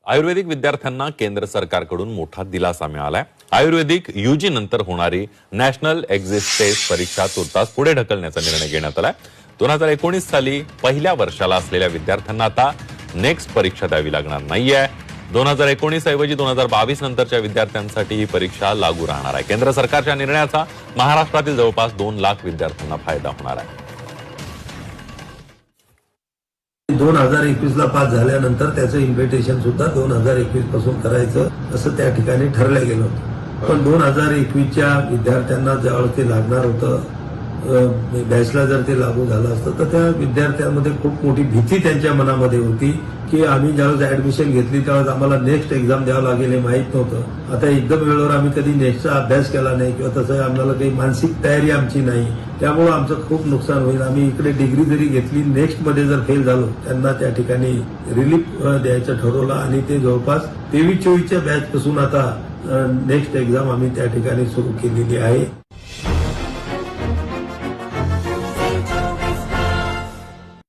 आयुर्वेदिक विद्यार्थ्यांना केंद्र सरकारकडून मोठा दिलासा मिळालाय। आयुर्वेदिक यूजी नंतर होणारी नॅशनल एक्झिट टेस्ट परीक्षा तुर्तास पुढे ढकलण्याचा निर्णय घेण्यात आलाय। 2019 साली पहिल्या वर्षाला असलेल्या विद्यार्थ्यांना आता नेक्स्ट परीक्षा द्यावी लागणार नाहीये। 2019 ऐवजी 2022 नंतरच्या विद्यार्थ्यांसाठी ही परीक्षा लागू राहणार आहे। केंद्र सरकारच्या निर्णयाचा महाराष्ट्रातील जवळपास 2 लाख विद्यार्थ्यांना फायदा होणार आहे। 2021 ला पास झाल्यानंतर त्याचं इन्व्हिटेशन सुद्धा 2021 पासून करायचं असं त्या ठिकाणी ठरलं गेलं होतं। पण 2021च्या विद्यार्थ्यांना ज्यावेळेस ते लागणार होतं, बॅचला जर ते लागू झालं असतं तर त्या विद्यार्थ्यांमध्ये खूप मोठी भीती त्यांच्या मनामध्ये होती की आम्ही ज्यावेळेस ऍडमिशन घेतली त्यावेळेस आम्हाला नेक्स्ट एक्झाम द्यावं लागेल हे माहीत नव्हतं। आता एकदम वेळेवर आम्ही कधी नेक्स्टचा अभ्यास केला नाही किंवा तसं आम्हाला काही मानसिक तयारी आमची नाही, त्यामुळे आमचं खूप नुकसान होईल। आम्ही इकडे डिग्री जरी घेतली, नेक्स्ट मध्ये जर फेल झालो त्यांना त्या ठिकाणी रिलीफ द्यायचं ठरवलं आणि ते जवळपास 23-24च्या बॅच पासून आता नेक्स्ट एक्झाम आम्ही त्या ठिकाणी सुरू केलेली आहे।